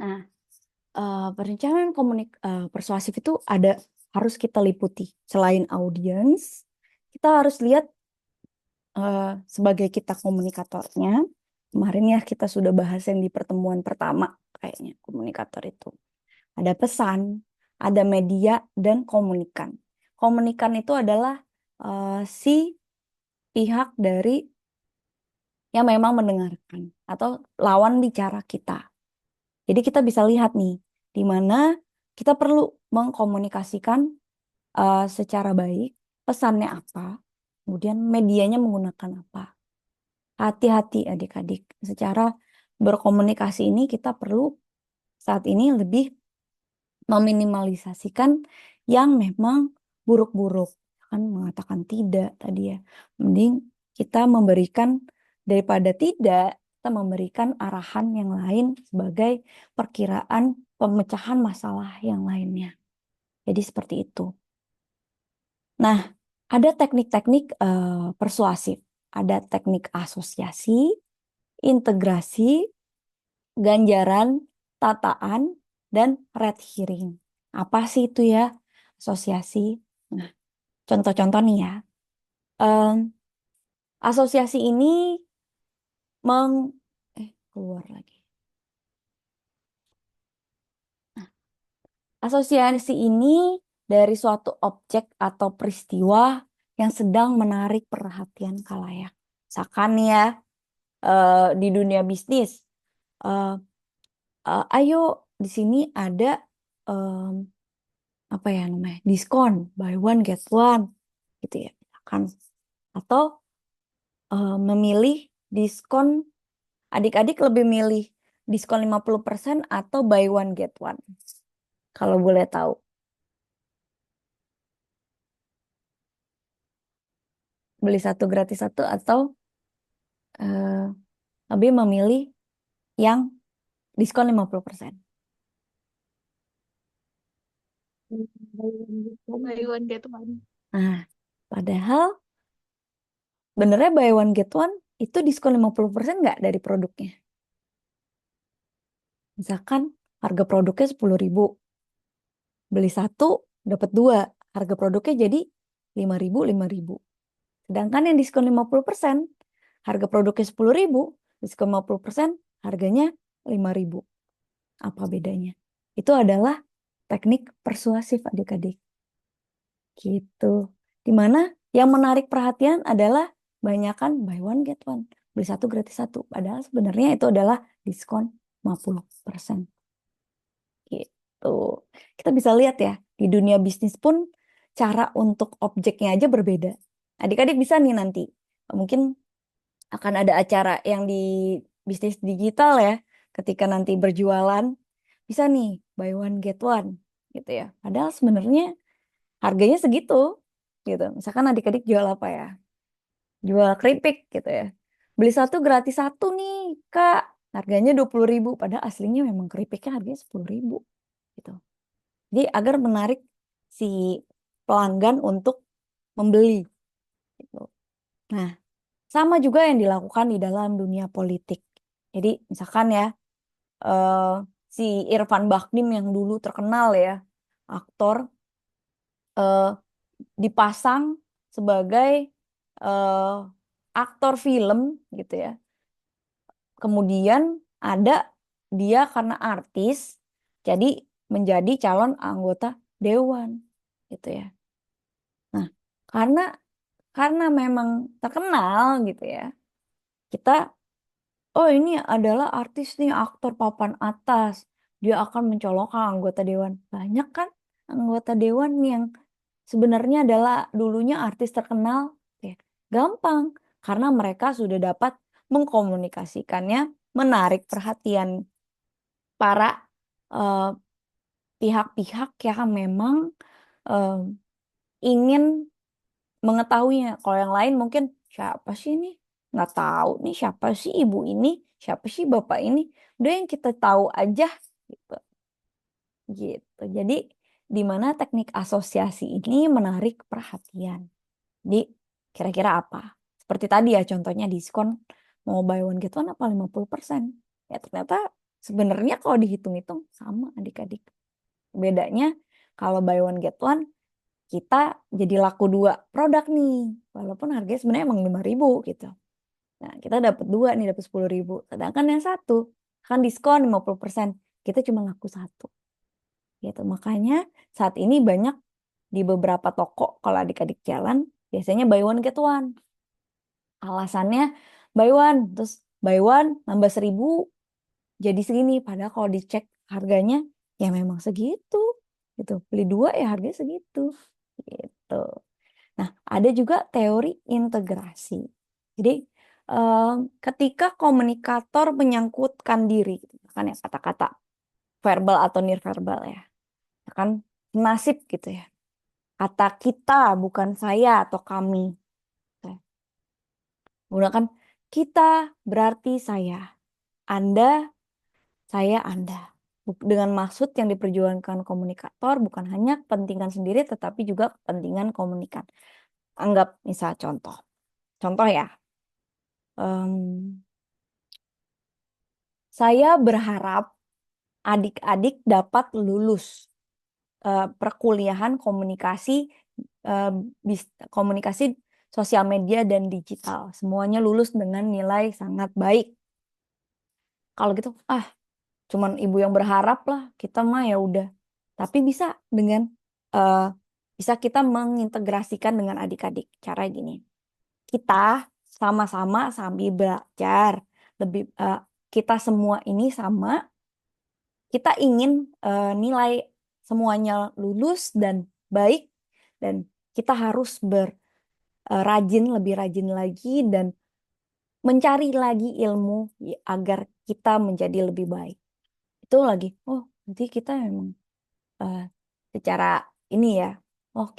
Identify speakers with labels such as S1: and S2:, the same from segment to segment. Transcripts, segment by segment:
S1: Nah, perencanaan persuasif itu harus kita liputi. Selain audiens, kita harus lihat sebagai kita komunikatornya. Kemarin ya kita sudah bahas yang di pertemuan pertama kayaknya komunikator itu. Ada pesan, ada media, dan komunikan. Komunikan itu adalah si pihak dari yang memang mendengarkan atau lawan bicara kita. Jadi kita bisa lihat nih, di mana kita perlu mengkomunikasikan secara baik, pesannya apa, kemudian medianya menggunakan apa. Hati-hati adik-adik, secara berkomunikasi ini kita perlu saat ini lebih meminimalisasikan yang memang buruk-buruk. Kan mengatakan tidak tadi ya. Mending kita memberikan daripada tidak, kita memberikan arahan yang lain sebagai perkiraan pemecahan masalah yang lainnya. Jadi seperti itu. Nah, ada teknik-teknik persuasif. Ada teknik asosiasi, integrasi, ganjaran, tataan, dan red hearing. Apa sih itu ya? Asosiasi. Nah, contoh-contoh nih ya. Em, asosiasi ini keluar lagi. Nah, asosiasi ini dari suatu objek atau peristiwa yang sedang menarik perhatian khalayak. Misalkan nih ya, di dunia bisnis, eh, ayo di sini ada apa ya namanya diskon buy one get one gitu ya kan, atau memilih diskon, adik-adik lebih milih diskon 50% atau buy one get one kalau boleh tahu. Beli satu gratis satu atau eh, lebih memilih yang diskon 50%.
S2: Buy one get one.
S1: Nah, padahal benernya buy one get one itu diskon 50% nggak dari produknya? Misalkan harga produknya 10.000, beli satu dapat dua, harga produknya jadi 5.000, 5.000. Sedangkan yang diskon 50%, harga produknya 10.000, diskon 50%, harganya 5.000. Apa bedanya? Itu adalah teknik persuasif adik-adik. Gitu. Dimana yang menarik perhatian adalah banyakan buy one get one. Beli satu gratis satu. Padahal sebenarnya itu adalah diskon 50%. Gitu. Kita bisa lihat ya, di dunia bisnis pun cara untuk objeknya aja berbeda. Adik-adik bisa nih nanti, mungkin akan ada acara yang di bisnis digital ya, ketika nanti berjualan, bisa nih buy one get one gitu ya. Padahal sebenarnya harganya segitu gitu. Misalkan adik-adik jual apa ya? Jual keripik gitu ya. Beli satu gratis satu nih, Kak. Harganya 20.000. Padahal aslinya memang keripiknya harganya 10.000 gitu. Jadi agar menarik si pelanggan untuk membeli gitu. Nah, sama juga yang dilakukan di dalam dunia politik. Jadi misalkan ya, eh, si Irfan Bahdim yang dulu terkenal ya, aktor, eh, dipasang sebagai eh, aktor film gitu ya. Kemudian ada dia karena artis, jadi menjadi calon anggota dewan gitu ya. Nah, karena memang terkenal gitu ya, kita, oh ini adalah artis nih, aktor papan atas, dia akan mencolokkan anggota dewan. Banyak kan anggota dewan yang sebenarnya adalah dulunya artis terkenal. Ya, gampang, karena mereka sudah dapat mengkomunikasikannya, menarik perhatian para eh, pihak-pihak yang memang eh, ingin mengetahuinya. Kalau yang lain mungkin siapa sih ini? Nggak tahu nih siapa sih ibu ini, siapa sih bapak ini. Udah yang kita tahu aja gitu. Gitu. Jadi di mana teknik asosiasi ini menarik perhatian. Jadi kira-kira apa? Seperti tadi ya contohnya diskon mau buy one get one apa 50%. Ya ternyata Sebenarnya kalau dihitung-hitung sama adik-adik. Bedanya kalau buy one get one kita jadi laku dua produk nih. Walaupun harganya sebenarnya emang 5.000 gitu. Nah, kita dapat dua nih, dapat 10.000. Sedangkan yang satu kan diskon 50%. Kita cuma laku satu. Gitu. Makanya saat ini banyak di beberapa toko kalau adik-adik jalan biasanya buy one get one. Alasannya buy one, terus buy one nambah 1.000 jadi segini. Padahal kalau dicek harganya ya memang segitu. Gitu. Beli dua ya harganya segitu. Gitu. Nah, ada juga teori integrasi. Jadi, ketika komunikator menyangkutkan diri, gitu, kan ya kata-kata verbal atau nirverbal ya, kan nasib gitu ya. Kata kita bukan saya atau kami. Oke. Gunakan kita berarti Anda, saya, Anda. Dengan maksud yang diperjuangkan komunikator bukan hanya kepentingan sendiri tetapi juga kepentingan komunikan. Anggap misal contoh. Contoh ya, saya berharap adik-adik dapat lulus perkuliahan eh, komunikasi sosial media dan digital. Semuanya lulus dengan nilai sangat baik. Kalau gitu, cuman ibu yang berharap lah. Kita mah ya udah. Tapi dengan eh, bisa kita mengintegrasikan dengan adik-adik. Cara gini, kita sama-sama sambil belajar. Lebih kita semua ini sama. Kita ingin nilai semuanya lulus dan baik, dan kita harus lebih rajin lagi dan mencari lagi ilmu agar kita menjadi lebih baik. Itu lagi, oh nanti kita memang eh, secara ini ya, oh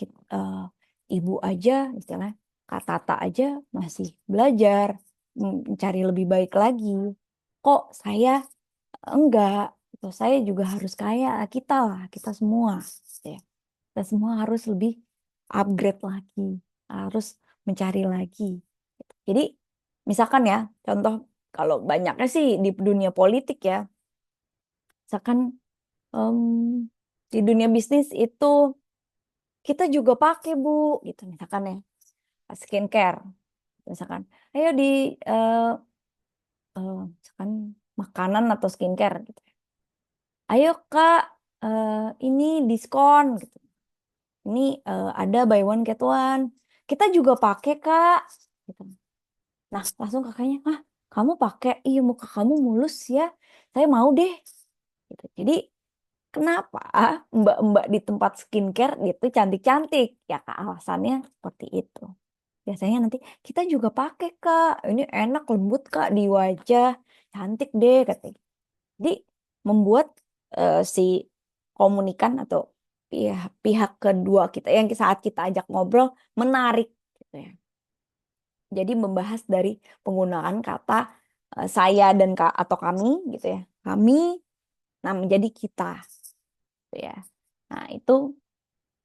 S1: ibu aja istilahnya, Kak Tata aja masih belajar mencari lebih baik lagi. Kok saya enggak, gitu. Saya juga harus kayak kita lah, kita semua. Ya. Kita semua harus lebih upgrade lagi, harus mencari lagi. Jadi, misalkan ya, contoh kalau banyaknya sih di dunia politik ya, misalkan em, di dunia bisnis itu kita juga pakai Bu, gitu misalkan ya, skincare, misalkan, ayo eh, misalkan makanan atau skincare gitu. Ayo Kak, ini diskon gitu. Ini ada buy one get one. Kita juga pakai Kak. Gitu. Nah, langsung kakaknya, kamu pakai? Iya, muka kamu mulus ya. Saya mau deh. Gitu. Jadi, kenapa mbak-mbak di tempat skincare gitu cantik-cantik? Ya Kak, alasannya seperti itu. Biasanya nanti kita juga pakai Kak. Ini enak lembut Kak di wajah. Cantik deh katanya. Jadi membuat si komunikan atau pihak kedua kita yang saat kita ajak ngobrol menarik gitu ya. Jadi membahas dari penggunaan kata saya dan atau kami gitu ya. Kami nah menjadi kita gitu ya. Nah, itu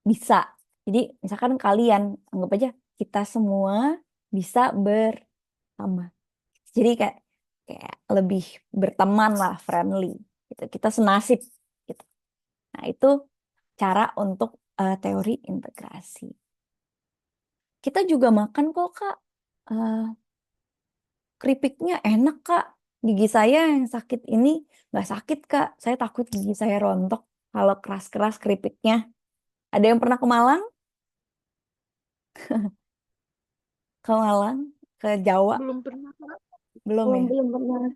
S1: bisa. Jadi misalkan kalian anggap aja kita semua bisa bersama. Jadi kayak lebih berteman lah, friendly gitu. Kita senasib gitu. Nah, itu cara untuk teori integrasi. Kita juga makan kok, Kak. Eh, Keripiknya enak, Kak. Gigi saya yang sakit ini nggak sakit, Kak. Saya takut gigi saya rontok kalau keras-keras keripiknya. Ada yang pernah ke Malang? Ke Malang? Ke Jawa?
S2: Belum pernah, Kak.
S1: Belum
S2: Belum,
S1: ya?
S2: belum pernah.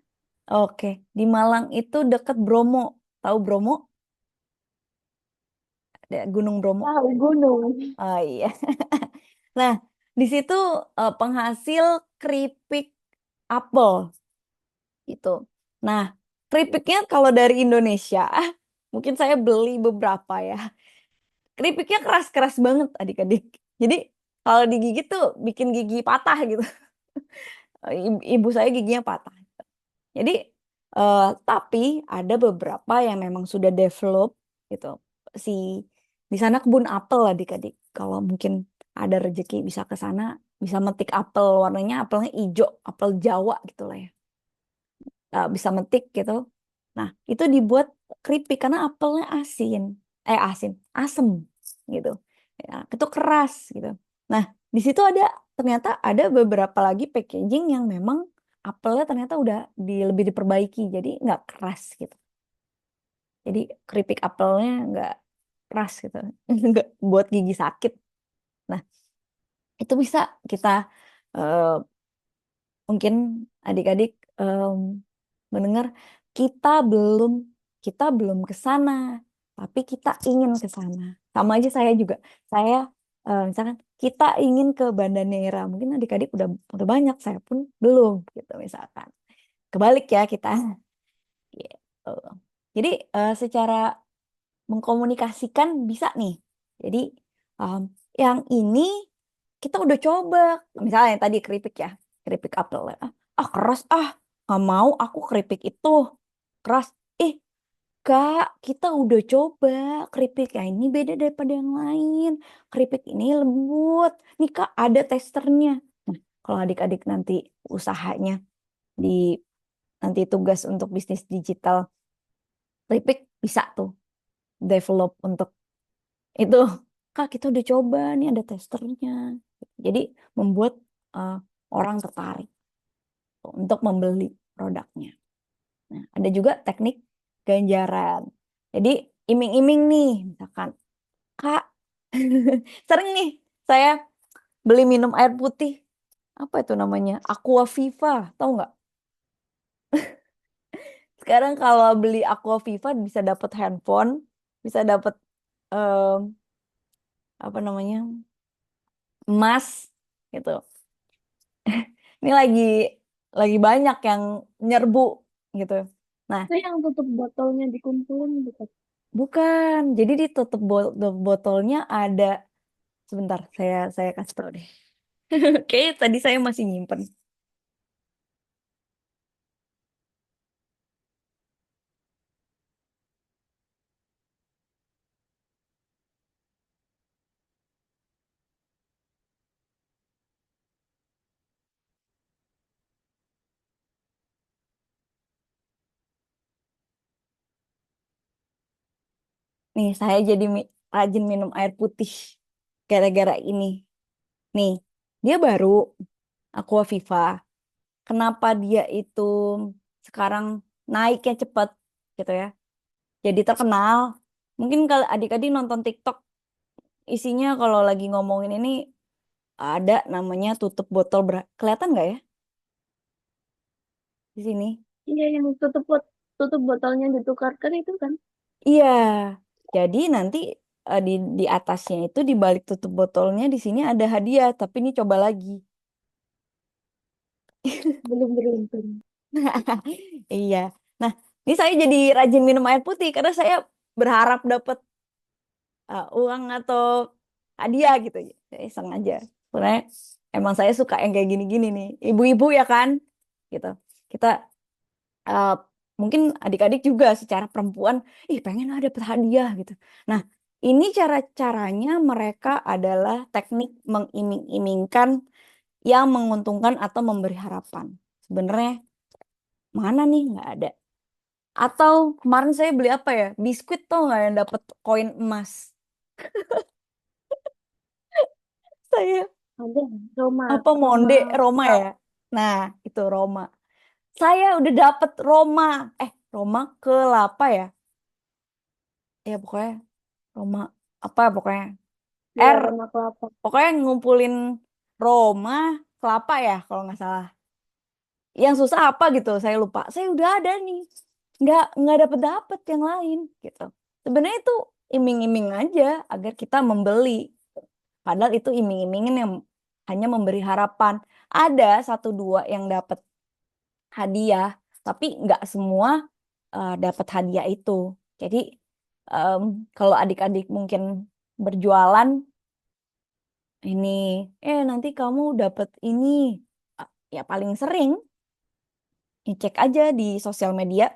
S1: Oke. Di Malang itu deket Bromo. Tahu Bromo? Ada Gunung Bromo.
S2: Tahu gunung.
S1: Oh iya. Nah, di situ penghasil keripik apel gitu. Nah, keripiknya kalau dari Indonesia, mungkin saya beli beberapa ya. Keripiknya keras-keras banget adik-adik. Jadi kalau digigit tuh bikin gigi patah gitu. Ibu saya giginya patah. Jadi tapi ada beberapa yang memang sudah develop gitu. Si di sana kebun apel adik-adik. Kalau mungkin ada rezeki bisa ke sana, bisa metik apel, warnanya apelnya hijau, apel Jawa gitu lah ya. Bisa metik gitu. Nah, itu dibuat keripik karena apelnya asin, asem gitu. Ya, itu keras gitu. Nah, di situ ternyata ada beberapa lagi packaging yang memang apelnya ternyata udah lebih diperbaiki, jadi nggak keras gitu. Jadi keripik apelnya nggak keras gitu, nggak buat gigi sakit. Nah, itu bisa kita eh, mungkin adik-adik mendengar kita belum kita belum ke sana, tapi kita ingin ke sana. Sama aja saya juga. Saya misalkan kita ingin ke Banda Neira, mungkin adik-adik udah banyak, saya pun belum gitu misalkan. Kebalik ya kita. Gitu. Jadi secara mengkomunikasikan bisa nih. Jadi um, yang ini kita udah coba, misalnya yang tadi keripik ya, keripik apel. Keras nggak mau aku keripik itu keras. Eh Kak, kita udah coba keripik yang ini beda daripada yang lain. Keripik ini lembut. Nih Kak, ada testernya. Nah, kalau adik-adik nanti usahanya di nanti tugas untuk bisnis digital keripik bisa tuh develop untuk itu. Kak, kita udah coba nih ada testernya. Jadi membuat uh, orang tertarik untuk membeli produknya. Nah, ada juga teknik ganjaran. Jadi iming-iming nih, misalkan, Kak, sering nih saya beli minum air putih. Apa itu namanya? Aqua Viva, tahu nggak? Sekarang kalau beli Aqua Viva bisa dapat handphone, bisa dapat em, apa namanya? Emas gitu. Ini lagi banyak yang nyerbu gitu. Nah,
S2: Itu yang tutup botolnya dikumpulin gitu.
S1: bukan. Jadi di tutup botolnya ada, sebentar saya kasih tahu deh. Oke, tadi saya masih nyimpen. Nih, saya jadi rajin minum air putih gara-gara ini. Nih, dia baru Aquaviva. Kenapa dia itu sekarang naiknya cepat gitu ya? Jadi terkenal. Mungkin kalau adik-adik nonton TikTok isinya kalau lagi ngomongin ini ada namanya tutup botol kelihatan nggak ya di sini?
S2: Iya, yang tutup botolnya ditukarkan itu kan.
S1: Iya. Jadi nanti di atasnya itu di balik tutup botolnya di sini ada hadiah, tapi ini coba lagi.
S2: Belum beruntung.
S1: Iya. Nah, ini saya jadi rajin minum air putih karena saya berharap dapat uang atau hadiah gitu. Saya iseng aja. Sebenarnya emang saya suka yang kayak gini-gini nih. Ibu-ibu ya kan? Gitu. Kita eh, mungkin adik-adik juga secara perempuan, ih pengen lah dapet hadiah gitu. Nah, ini cara-caranya mereka adalah teknik mengiming-imingkan yang menguntungkan atau memberi harapan. Sebenarnya mana nih nggak ada. Atau kemarin saya beli apa ya? Biskuit tuh nggak yang dapet koin emas. Saya
S2: Ada Roma,
S1: apa
S2: Roma
S1: Monde Roma
S2: Club.
S1: ya? Nah, itu Roma. Saya udah dapet Roma. Roma kelapa ya? Ya pokoknya Roma apa pokoknya
S2: Ya,
S1: R,
S2: Roma Kelapa.
S1: pokoknya ngumpulin Roma kelapa ya kalau nggak salah. Yang susah apa gitu saya lupa. Saya udah ada nih, nggak dapet dapet yang lain gitu. Sebenarnya itu iming-iming aja agar kita membeli. Padahal itu iming-imingin yang hanya memberi harapan. Ada satu dua yang dapat hadiah, tapi nggak semua dapat hadiah itu. Jadi em, kalau adik-adik mungkin berjualan ini, nanti kamu dapat ini. Ya paling sering cek aja di sosial media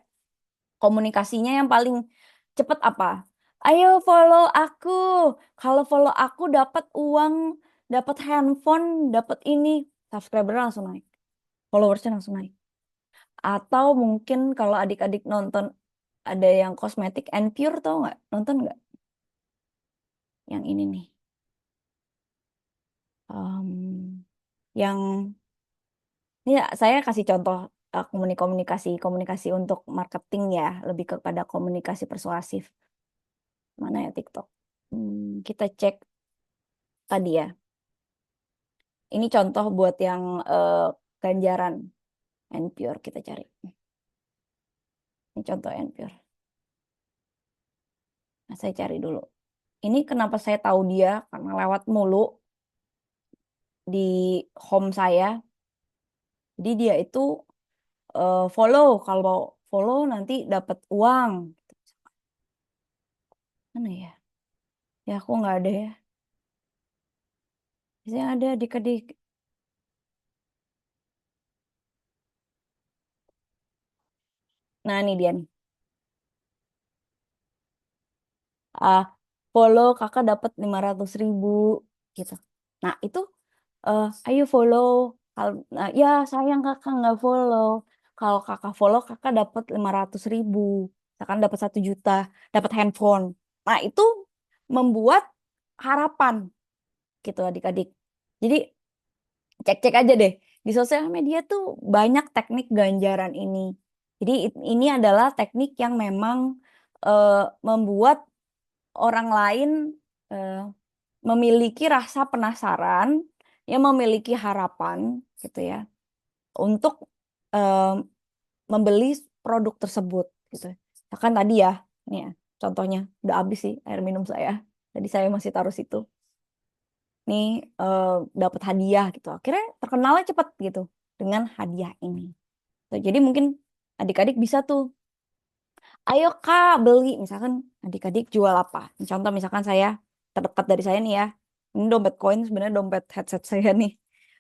S1: komunikasinya yang paling cepet apa? Ayo follow aku. Kalau follow aku dapat uang, dapat handphone, dapat ini, subscriber langsung naik, followersnya langsung naik. Atau mungkin kalau adik-adik nonton ada yang kosmetik and pure, tau nggak? Nonton nggak? Yang ini nih. Yang ini ya, saya kasih contoh komunikasi komunikasi untuk marketing ya, lebih kepada komunikasi persuasif. Mana ya TikTok? Kita cek tadi ya. Ini contoh buat yang ganjaran and pure, kita cari. Ini contoh and pure. Nah, saya cari dulu. Ini kenapa saya tahu dia? Karena lewat mulu di home saya. Jadi dia itu follow. Kalau follow nanti dapat uang. Mana ya? Ya aku nggak ada ya. Biasanya ada adik-adik. Nah ini dia nih. Ah, follow kakak dapat 500.000 gitu. Nah itu ayo follow. Nah, ya sayang kakak nggak follow. Kalau kakak follow kakak dapat 500.000. Misalkan dapat 1 juta, dapat handphone. Nah itu membuat harapan gitu adik-adik. Jadi cek-cek aja deh. Di sosial media tuh banyak teknik ganjaran ini. Jadi ini adalah teknik yang memang membuat orang lain eh, memiliki rasa penasaran, yang memiliki harapan gitu ya, untuk eh, membeli produk tersebut gitu. Kan tadi ya, nih ya, contohnya udah habis sih air minum saya. Tadi saya masih taruh situ. Nih dapat hadiah gitu. Akhirnya terkenalnya cepat gitu dengan hadiah ini. Tuh, jadi mungkin adik-adik bisa tuh, ayo Kak beli, misalkan adik-adik jual apa. Contoh misalkan saya terdekat dari saya nih ya. Ini dompet koin, sebenarnya dompet headset saya nih.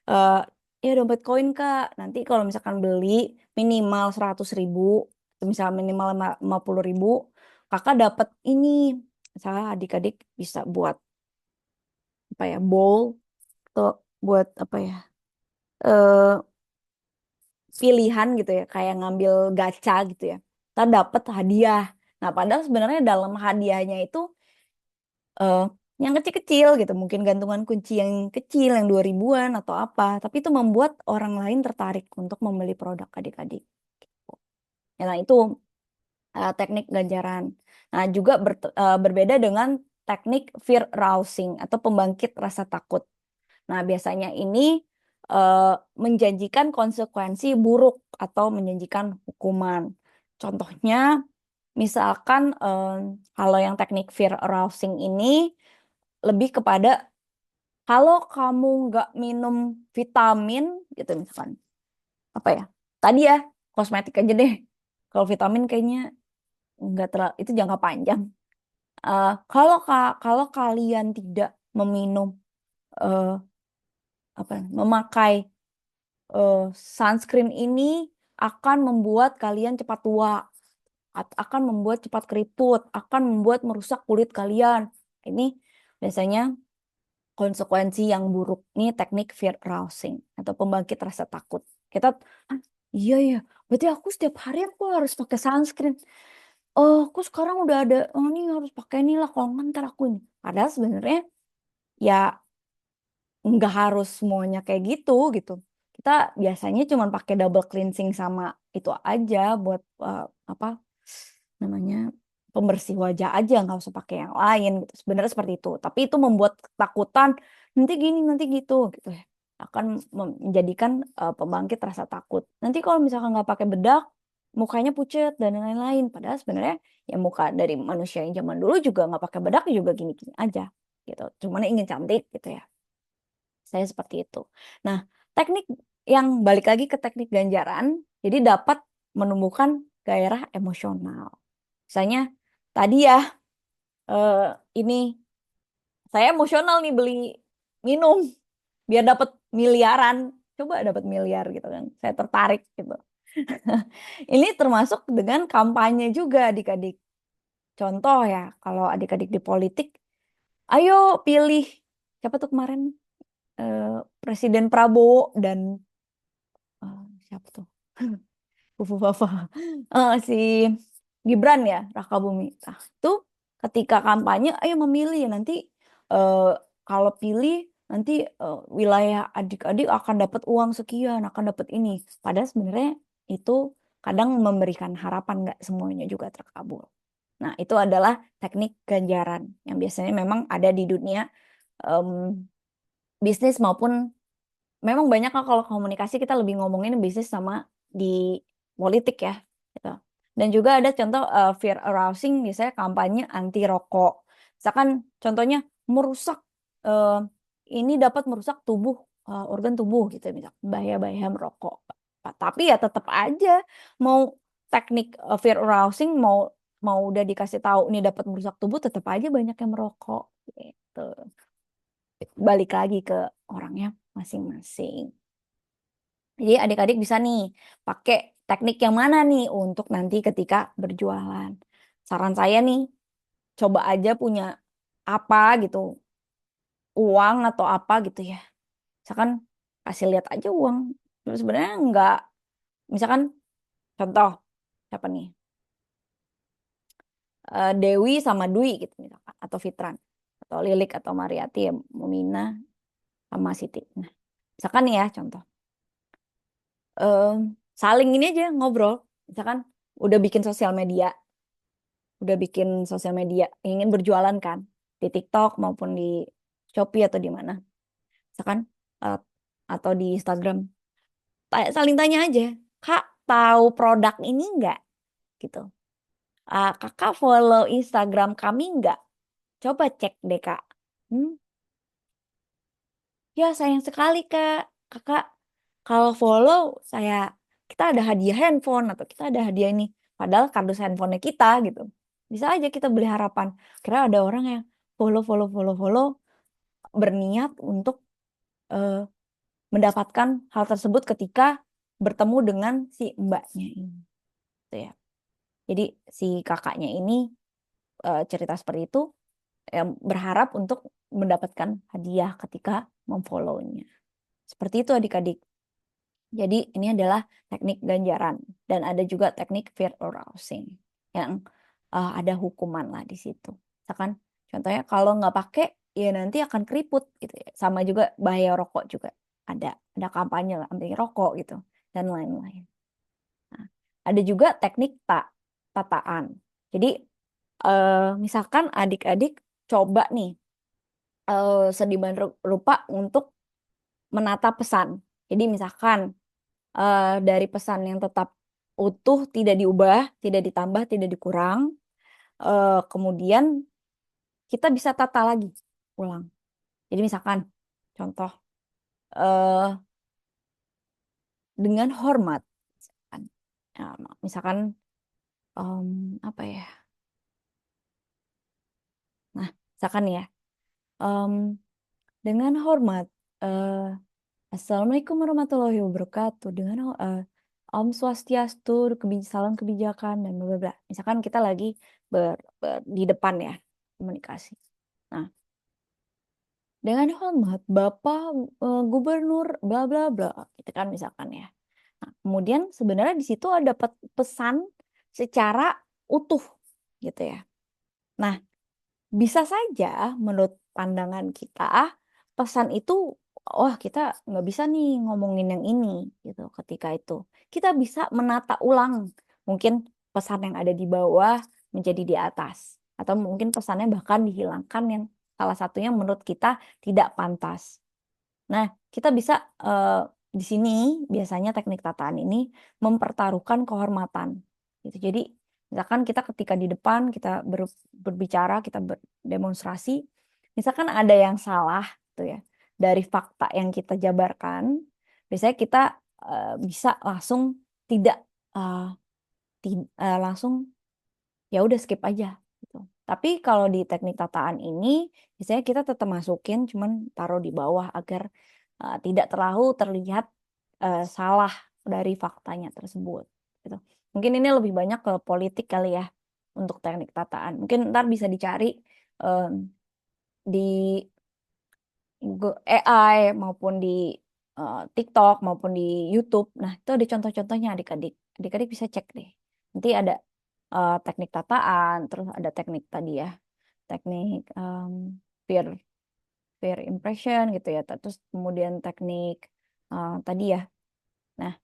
S1: Eh ya dompet koin Kak. Nanti kalau misalkan beli minimal 100.000, misalnya minimal 50.000, Kakak dapat ini. Misalnya adik-adik bisa buat apa ya, bowl atau buat apa ya, eh pilihan gitu ya, kayak ngambil gacha gitu ya. Kita dapat hadiah. Nah, padahal sebenarnya dalam hadiahnya itu eh yang kecil-kecil gitu, mungkin gantungan kunci yang kecil yang 2000-an atau apa, tapi itu membuat orang lain tertarik untuk membeli produk adik-adik. Ya, nah, itu teknik ganjaran. Nah, juga berbeda dengan teknik fear rousing atau pembangkit rasa takut. Nah, biasanya ini eh, menjanjikan konsekuensi buruk atau menjanjikan hukuman. Contohnya, misalkan kalau yang teknik fear arousing ini lebih kepada kalau kamu nggak minum vitamin gitu misalkan, apa ya? Tadi ya kosmetik aja deh. Kalau vitamin kayaknya nggak terlalu, itu jangka panjang. Kalau kalian tidak meminum eh, apa memakai sunscreen ini akan membuat kalian cepat tua, akan membuat cepat keriput, akan membuat merusak kulit kalian. Ini biasanya konsekuensi yang buruk. Ini teknik fear arousing atau pembangkit rasa takut. Kita, "Ah, iya ya, berarti aku setiap hari aku harus pakai sunscreen. Oh, aku sekarang udah ada, oh ini harus pakai ini lah, kalau nggak ntar aku ini." Padahal sebenarnya ya nggak harus semuanya kayak gitu gitu. Kita biasanya cuma pakai double cleansing sama itu aja buat apa namanya, pembersih wajah aja, nggak usah pakai yang lain gitu. Sebenarnya seperti itu. Tapi itu membuat ketakutan, nanti gini nanti gitu gitu ya. Akan menjadikan pembangkit rasa takut. Nanti kalau misalkan nggak pakai bedak, mukanya pucat dan lain-lain. Padahal sebenarnya ya muka dari manusia yang zaman dulu juga nggak pakai bedak juga gini-gini aja gitu. Cuman ingin cantik gitu ya. Saya seperti itu. Nah, teknik yang balik lagi ke teknik ganjaran, jadi dapat menumbuhkan gairah emosional. Misalnya tadi ya, eh, ini saya emosional nih beli minum biar dapat miliaran. Coba dapat miliar gitu kan. Saya tertarik gitu. Ini termasuk dengan kampanye juga adik-adik. Contoh ya, kalau adik-adik di politik, ayo pilih siapa tuh kemarin, eh, Presiden Prabowo dan siapa tuh? Fufu Fafa. Si Gibran ya, Raka Buming. Nah, itu ketika kampanye, ayo memilih nanti eh, kalau pilih nanti wilayah adik-adik akan dapat uang sekian, akan dapat ini. Padahal sebenarnya itu kadang memberikan harapan, nggak semuanya juga terkabul. Nah, itu adalah teknik ganjaran yang biasanya memang ada di dunia em, bisnis maupun memang banyak kan kalau komunikasi kita lebih ngomongin bisnis sama di politik ya gitu. Dan juga ada contoh fear arousing biasanya kampanye anti rokok. Misalkan contohnya merusak eh, ini dapat merusak tubuh organ tubuh gitu misal bahaya-bahaya merokok. Tapi ya tetap aja mau teknik fear arousing mau mau udah dikasih tahu ini dapat merusak tubuh tetap aja banyak yang merokok gitu. Balik lagi ke orangnya masing-masing. Jadi adik-adik bisa nih pakai teknik yang mana nih untuk nanti ketika berjualan. Saran saya nih, coba aja punya apa gitu, uang atau apa gitu ya. Misalkan kasih lihat aja uang. Terus sebenarnya nggak, misalkan contoh siapa nih? Dewi sama Dwi gitu misalkan, atau Fitran, atau Lilik atau Mariati ya, Mumina sama Siti. Nah, misalkan nih ya contoh. em, Saling ini aja ngobrol. Misalkan udah bikin sosial media, ingin berjualan kan di TikTok maupun di Shopee atau di mana, misalkan eh, atau di Instagram, saling tanya aja, Kak tahu produk ini nggak gitu. Kakak follow Instagram kami nggak? Coba cek deh Kak. "Hmm, ya sayang sekali Kak. Kakak kalau follow saya kita ada hadiah handphone atau kita ada hadiah ini. Padahal kardus handphonenya kita gitu. Bisa aja kita beli harapan. Kira ada orang yang follow follow follow follow berniat untuk eh, mendapatkan hal tersebut ketika bertemu dengan si mbaknya ini. Gitu ya. Jadi si kakaknya ini cerita seperti itu berharap untuk mendapatkan hadiah ketika memfollownya. Seperti itu adik-adik. Jadi ini adalah teknik ganjaran dan ada juga teknik fear arousing yang ada hukuman lah di situ. Misalkan contohnya kalau nggak pakai ya nanti akan keriput gitu ya. Sama juga bahaya rokok juga ada kampanye anti rokok gitu dan lain-lain. Nah, ada juga teknik tataan. Jadi misalkan adik-adik coba nih sedemikian rupa untuk menata pesan. Jadi misalkan dari pesan yang tetap utuh, tidak diubah, tidak ditambah, tidak dikurang. Kemudian kita bisa tata lagi ulang. Jadi misalkan contoh eh, dengan hormat, misalkan, Ya, misalkan apa ya? Nah, misalkan ya em, dengan hormat. eh, Assalamualaikum warahmatullahi wabarakatuh. Dengan Om Swastiastu, salam kebijakan dan bla bla bla. Misalkan kita lagi di depan ya komunikasi. Nah, dengan hormat Bapak Gubernur bla bla bla, gitu kan misalkan ya. Nah, kemudian sebenarnya di situ ada pesan secara utuh gitu ya. Nah, bisa saja menurut pandangan kita pesan itu wah kita nggak bisa nih ngomongin yang ini gitu ketika itu. Kita bisa menata ulang mungkin pesan yang ada di bawah menjadi di atas atau mungkin pesannya bahkan dihilangkan yang salah satunya menurut kita tidak pantas. Nah, kita bisa eh, di sini biasanya teknik tataan ini mempertaruhkan kehormatan. Gitu. Jadi, misalkan kita ketika di depan kita berbicara, kita berdemonstrasi, misalkan ada yang salah, gitu ya, dari fakta yang kita jabarkan, biasanya kita bisa langsung tidak eh, langsung ya udah skip aja gitu. Tapi kalau di teknik tataan ini biasanya kita tetap masukin cuman taruh di bawah agar tidak terlalu terlihat salah dari faktanya tersebut gitu. Mungkin ini lebih banyak ke politik kali ya untuk teknik tataan. Mungkin ntar bisa dicari em, di AI maupun di TikTok maupun di YouTube. Nah, itu ada contoh-contohnya adik-adik. Adik-adik bisa cek deh. Nanti ada teknik tataan, terus ada teknik tadi ya, teknik peer peer impression gitu ya. Terus kemudian teknik tadi ya. Nah,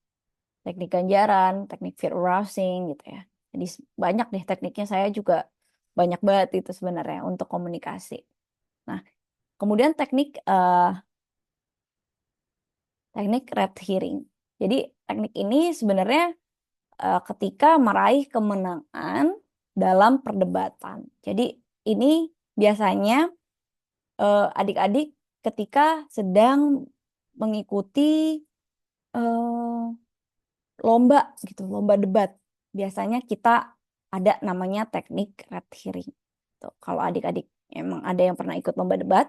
S1: teknik ganjaran, teknik fear arousing gitu ya. Jadi banyak deh tekniknya, saya juga banyak banget itu sebenarnya untuk komunikasi. Nah, kemudian teknik red hearing. Jadi teknik ini sebenarnya ketika meraih kemenangan dalam perdebatan. Jadi ini biasanya adik-adik ketika sedang mengikuti eh, lomba gitu, lomba debat. Biasanya kita ada namanya teknik red hearing. Tuh, kalau adik-adik emang ada yang pernah ikut lomba debat,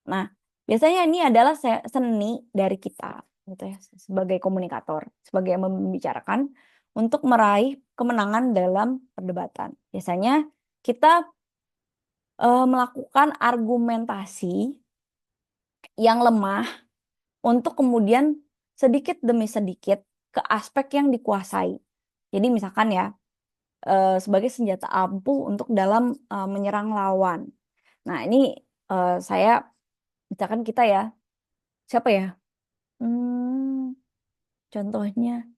S1: nah biasanya ini adalah seni dari kita gitu ya, sebagai komunikator, sebagai yang membicarakan untuk meraih kemenangan dalam perdebatan. Biasanya kita melakukan argumentasi yang lemah untuk kemudian sedikit demi sedikit ke aspek yang dikuasai. Jadi misalkan ya, sebagai senjata ampuh untuk dalam menyerang lawan. Nah, ini saya misalkan kita ya, siapa ya? Contohnya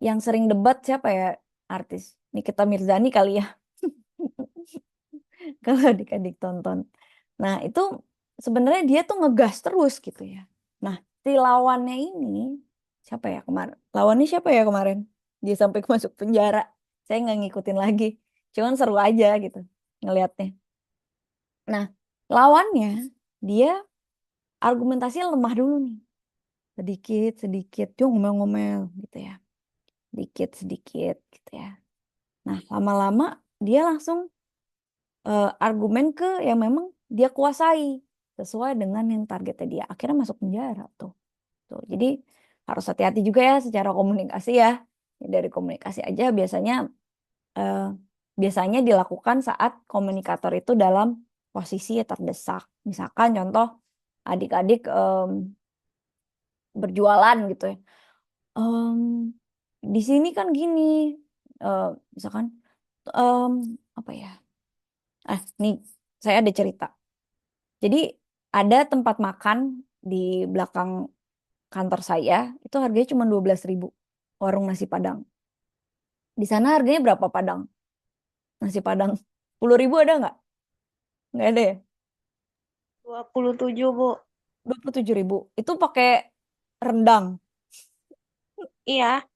S1: yang sering debat siapa ya, artis? Nikita Mirzani kali ya. Kalau adik-adik tonton. Nah, itu sebenarnya dia tuh ngegas terus gitu ya. Nah, si lawannya ini siapa ya kemarin? Lawannya siapa ya kemarin? Dia sampai masuk penjara. Saya nggak ngikutin lagi. Cuman seru aja gitu ngelihatnya. Nah, lawannya dia argumentasinya lemah dulu nih. Sedikit, sedikit. Dia ngomel-ngomel gitu ya. Sedikit, sedikit gitu ya. Nah, lama-lama dia langsung argumen ke yang memang dia kuasai sesuai dengan yang targetnya dia. Akhirnya masuk penjara tuh. Tuh. Jadi harus hati-hati juga ya secara komunikasi ya. Dari komunikasi aja eh, biasanya dilakukan saat komunikator itu dalam posisi terdesak. Misalkan contoh adik-adik berjualan gitu ya. Em, di sini kan gini, eh, misalkan em, apa ya? Nih saya ada cerita. Jadi ada tempat makan di belakang kantor saya, itu harganya cuma 12.000, warung nasi Padang. Di sana harganya berapa Padang? Nasi Padang 10.000 ada nggak? Nggak ada ya?
S2: 27, Bu.
S1: 27.000. Itu pakai rendang.
S2: Iya,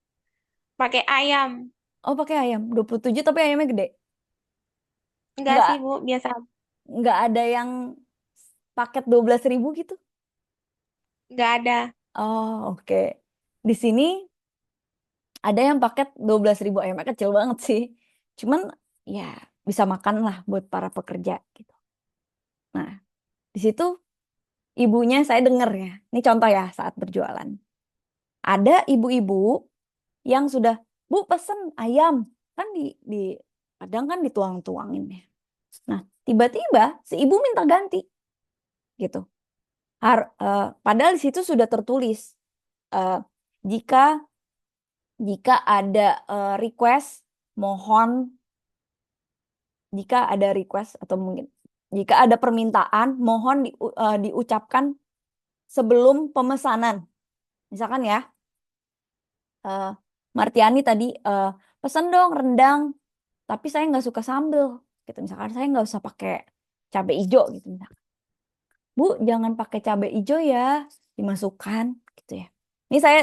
S2: pakai ayam.
S1: Oh pakai ayam. 27 tapi ayamnya gede.
S2: Enggak sih,
S1: Nggak,
S2: Bu, biasa.
S1: nggak ada yang paket 12.000 gitu.
S2: Enggak ada.
S1: Oh oke. Di sini ada yang paket 12.000, ayamnya kecil banget sih. Cuman ya bisa makan lah buat para pekerja gitu. Nah, di situ ibunya saya dengar ya. Ini contoh ya saat berjualan. Ada ibu-ibu yang sudah, Bu pesen ayam. Kan di kadang kan dituang-tuangin ya. Nah, tiba-tiba si ibu minta ganti gitu. Padahal di situ sudah tertulis eh, jika jika ada request, mohon, jika ada request atau mungkin jika ada permintaan, mohon diucapkan sebelum pemesanan. Misalkan ya, eh, Martiani tadi pesan dong rendang, tapi saya nggak suka sambel. Gitu misalkan saya nggak usah pakai cabai hijau gitu. Misalkan. Bu, jangan pakai cabai hijau ya, dimasukkan gitu ya. Ini saya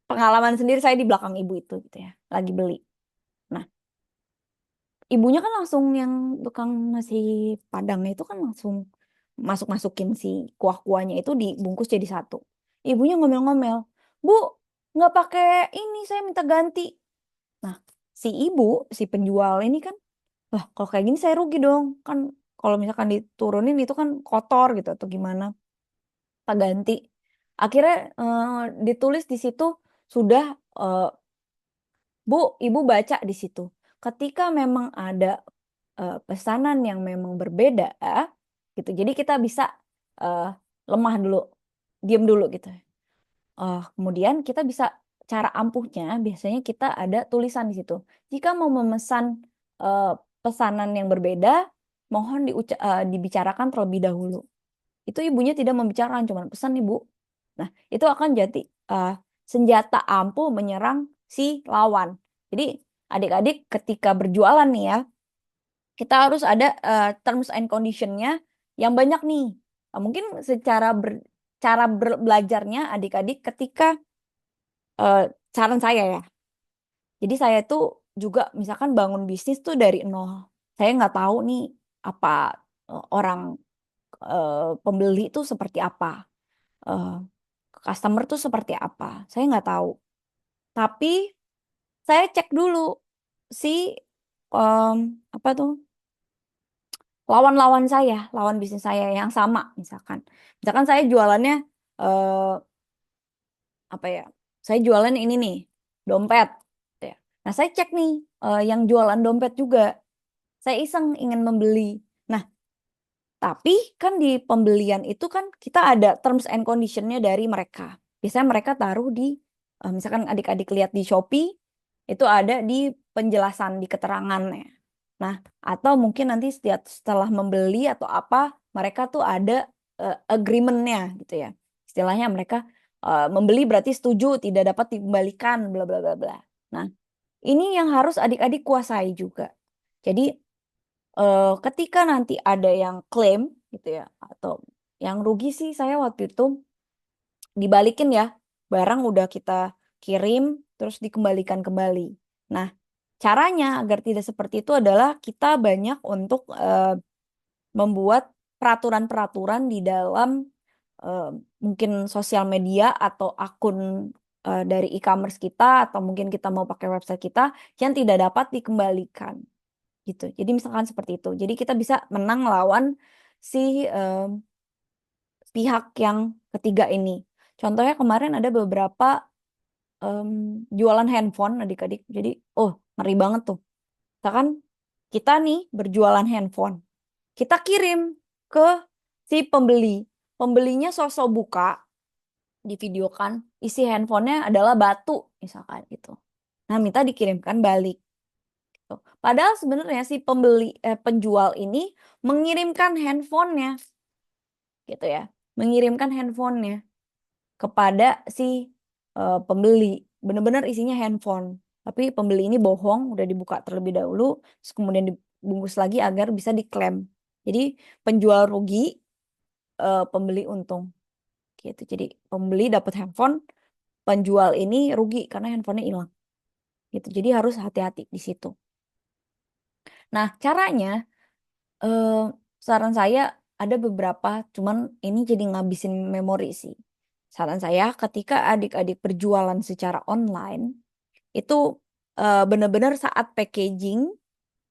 S1: pengalaman sendiri, saya di belakang ibu itu gitu ya, lagi beli. Nah, ibunya kan langsung yang tukang nasi Padangnya itu kan langsung masuk-masukin si kuah-kuahnya itu dibungkus jadi satu. Ibunya ngomel-ngomel, Bu, nggak pakai ini, saya minta ganti. Nah, si ibu, si penjual ini kan, lah kalau kayak gini saya rugi dong. Kan kalau misalkan diturunin itu kan kotor gitu atau gimana. Tak ganti. Akhirnya ditulis di situ sudah, eh, Bu, Ibu baca di situ. Ketika memang ada pesanan yang memang berbeda, gitu. Jadi kita bisa eh, lemah dulu, diam dulu gitu. Kemudian kita bisa cara ampuhnya biasanya kita ada tulisan di situ. Jika mau memesan eh, pesanan yang berbeda, mohon dibicarakan terlebih dahulu. Itu ibunya tidak membicarakan, cuma pesan ibu. Nah, itu akan jadi eh, senjata ampuh menyerang si lawan. Jadi adik-adik ketika berjualan nih ya, kita harus ada terms and conditionnya yang banyak nih. Mungkin cara belajarnya adik-adik ketika eh, saran saya ya. Jadi saya tuh juga misalkan bangun bisnis tuh dari nol. Saya nggak tahu nih apa orang pembeli itu seperti apa, eh, customer tuh seperti apa. Saya nggak tahu. Tapi saya cek dulu si em, apa tuh lawan-lawan saya, lawan bisnis saya yang sama misalkan. Misalkan saya jualannya eh, apa ya? Saya jualan ini nih, dompet. Ya. Nah, saya cek nih yang jualan dompet juga. Saya iseng ingin membeli. Nah, tapi kan di pembelian itu kan kita ada terms and conditionnya dari mereka. Biasanya mereka taruh di, misalkan adik-adik lihat di Shopee, itu ada di penjelasan, di keterangannya. Nah, atau mungkin nanti setelah membeli atau apa, mereka tuh ada agreement-nya gitu ya. Istilahnya mereka membeli berarti setuju, tidak dapat dikembalikan, bla bla bla bla. Nah, ini yang harus adik-adik kuasai juga. Jadi ketika nanti ada yang klaim gitu ya atau yang rugi sih saya waktu itu dibalikin ya, barang udah kita kirim terus dikembalikan kembali. Nah, caranya agar tidak seperti itu adalah kita banyak untuk membuat peraturan-peraturan di dalam eh, mungkin sosial media atau akun dari e-commerce kita atau mungkin kita mau pakai website kita yang tidak dapat dikembalikan gitu. Jadi misalkan seperti itu. Jadi kita bisa menang lawan si pihak yang ketiga ini. Contohnya kemarin ada beberapa em, jualan handphone adik-adik. Jadi, oh ngeri banget tuh. Misalkan kita nih berjualan handphone. Kita kirim ke si pembeli. Pembelinya sosok buka, divideokan, isi handphonenya adalah batu misalkan gitu. Nah, minta dikirimkan balik. Tuh. Padahal sebenarnya si penjual ini mengirimkan handphonenya gitu ya. Mengirimkan handphonenya kepada si pembeli. Benar-benar isinya handphone. Tapi pembeli ini bohong, udah dibuka terlebih dahulu, terus kemudian dibungkus lagi agar bisa diklaim. Jadi penjual rugi, pembeli untung. Gitu. Jadi pembeli dapat handphone, penjual ini rugi karena handphonenya hilang. Gitu. Jadi harus hati-hati di situ. Nah, caranya eh, saran saya ada beberapa, cuman ini jadi ngabisin memori sih. Saran saya ketika adik-adik berjualan secara online, itu benar-benar saat packaging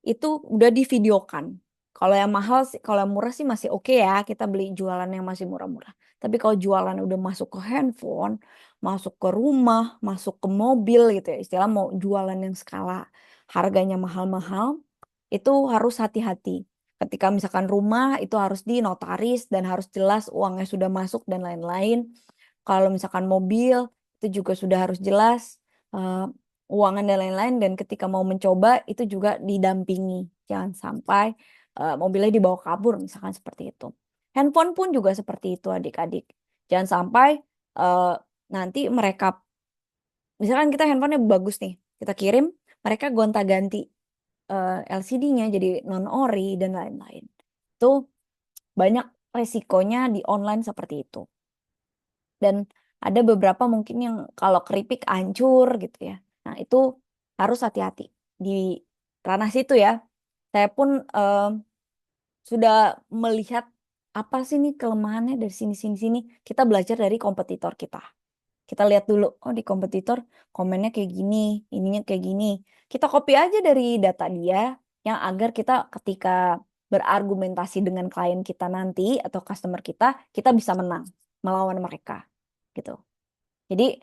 S1: itu udah divideokan. Kalau yang mahal sih, kalau yang murah sih masih oke ya, kita beli jualan yang masih murah-murah. Tapi kalau jualan udah masuk ke handphone, masuk ke rumah, masuk ke mobil gitu ya, istilah mau jualan yang skala harganya mahal-mahal, itu harus hati-hati. Ketika misalkan rumah itu harus dinotaris dan harus jelas uangnya sudah masuk dan lain-lain. Kalau misalkan mobil itu juga sudah harus jelas eh, uangan dan lain-lain dan ketika mau mencoba itu juga didampingi. Jangan sampai mobilnya dibawa kabur misalkan seperti itu. Handphone pun juga seperti itu adik-adik. Jangan sampai eh, nanti mereka misalkan kita handphonenya bagus nih, kita kirim, mereka gonta-ganti LCD-nya jadi non-ori dan lain-lain. Itu banyak resikonya di online seperti itu. Dan ada beberapa mungkin yang kalau keripik hancur gitu ya. Nah, itu harus hati-hati di ranah situ ya. Saya pun sudah melihat apa sih nih kelemahannya dari sini sini sini. Kita belajar dari kompetitor kita. Kita lihat dulu, oh di kompetitor komennya kayak gini, ininya kayak gini. Kita copy aja dari data dia yang agar kita ketika berargumentasi dengan klien kita nanti atau customer kita bisa menang melawan mereka gitu. Jadi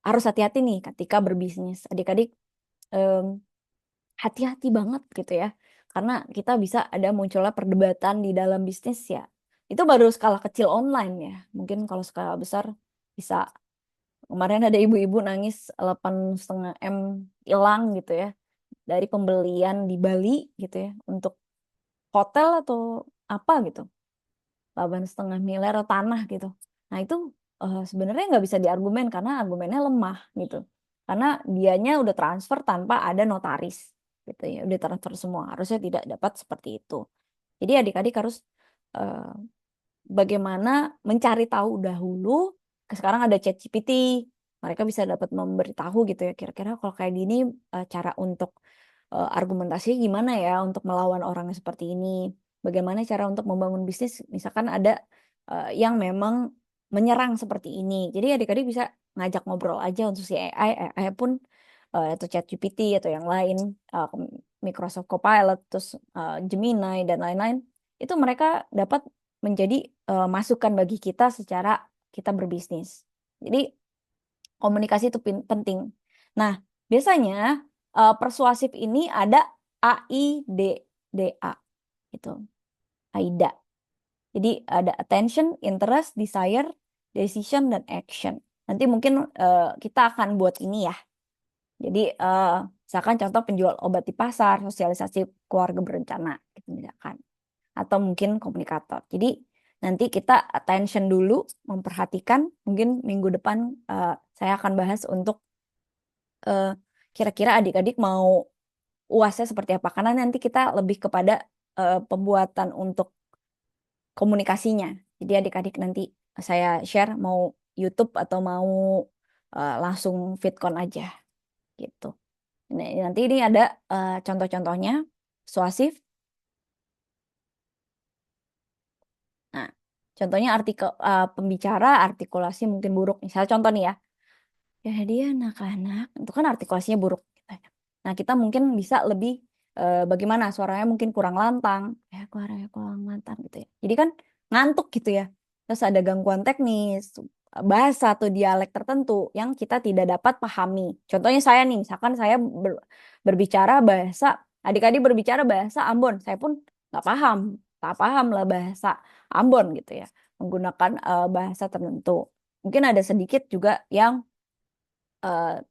S1: harus hati-hati nih ketika berbisnis. Adik-adik em, hati-hati banget gitu ya. Karena kita bisa ada munculnya perdebatan di dalam bisnis ya. Itu baru skala kecil online ya. Mungkin kalau skala besar bisa Kemarin ada ibu-ibu nangis 8,5 M hilang gitu ya dari pembelian di Bali gitu ya untuk hotel atau apa gitu, 8,5 miliar tanah gitu. Nah itu sebenarnya nggak bisa diargumen karena argumennya lemah gitu. Karena dianya udah transfer tanpa ada notaris gitu ya, udah transfer semua. Harusnya tidak dapat seperti itu. Jadi adik-adik harus eh, bagaimana mencari tahu dahulu. Sekarang ada ChatGPT, mereka bisa dapat memberitahu gitu ya. Kira-kira kalau kayak gini cara untuk argumentasi gimana ya untuk melawan orang yang seperti ini. Bagaimana cara untuk membangun bisnis, misalkan ada yang memang menyerang seperti ini. Jadi adik-adik bisa ngajak ngobrol aja untuk si AI, AI pun atau ChatGPT atau yang lain, eh, Microsoft Copilot, terus Gemini dan lain-lain. Itu mereka dapat menjadi masukan bagi kita secara kita berbisnis. Jadi komunikasi itu penting. Nah, biasanya persuasif ini ada AIDA gitu. AIDA. Jadi ada attention, interest, desire, decision, dan action. Nanti mungkin kita akan buat ini ya. Jadi misalkan contoh penjual obat di pasar, sosialisasi keluarga berencana, gitu misalkan. Atau mungkin komunikator. Jadi nanti kita attention dulu, memperhatikan. Mungkin minggu depan saya akan bahas untuk eh, kira-kira adik-adik mau UASnya seperti apa. Karena nanti kita lebih kepada pembuatan untuk komunikasinya. Jadi adik-adik nanti saya share mau YouTube atau mau langsung VidCon aja gitu. Nanti ini ada contoh-contohnya persuasif. Nah, contohnya artikel pembicara, artikulasi mungkin buruk. Misalnya contoh nih ya. Ya dia anak-anak, itu kan artikulasinya buruk gitu ya. Nah, kita mungkin bisa lebih bagaimana suaranya mungkin kurang lantang. Ya, suaranya kurang lantang gitu ya. Jadi kan ngantuk gitu ya. Terus ada gangguan teknis, bahasa atau dialek tertentu yang kita tidak dapat pahami. Contohnya saya nih, misalkan saya berbicara bahasa, adik-adik berbicara bahasa Ambon, saya pun nggak paham, tak paham lah bahasa Ambon gitu ya. Menggunakan bahasa tertentu. Mungkin ada sedikit juga yang eh,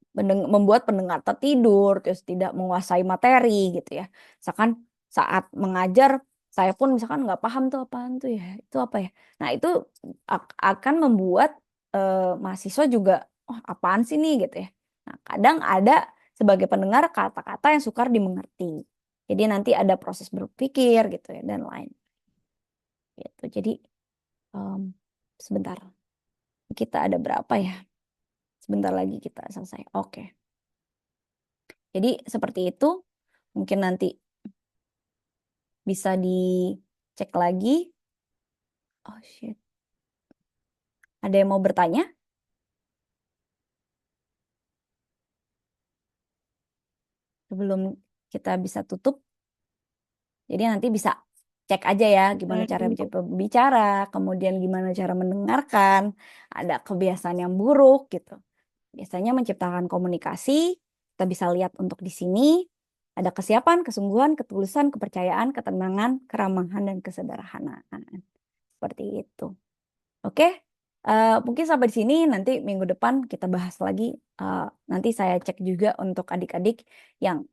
S1: membuat pendengar tertidur, terus tidak menguasai materi gitu ya. Misalkan saat mengajar, saya pun misalkan nggak paham tuh apaan tuh ya, itu apa ya. Nah itu akan membuat mahasiswa juga, oh apaan sih nih gitu ya. Nah kadang ada sebagai pendengar kata-kata yang sukar dimengerti. Jadi nanti ada proses berpikir gitu ya dan lain gitu. Jadi em, sebentar, kita ada berapa ya? Sebentar lagi kita selesai. Oke. Jadi seperti itu, mungkin nanti bisa dicek lagi. Oh shit, ada yang mau bertanya? Sebelum kita bisa tutup. Jadi nanti bisa cek aja ya gimana cara bicara, kemudian gimana cara mendengarkan, ada kebiasaan yang buruk gitu. Biasanya menciptakan komunikasi, kita bisa lihat untuk di sini ada kesiapan, kesungguhan, ketulusan, kepercayaan, ketenangan, keramahan, dan kesederhanaan. Seperti itu. Oke, mungkin sampai di sini. Nanti minggu depan kita bahas lagi. Nanti saya cek juga untuk adik-adik yang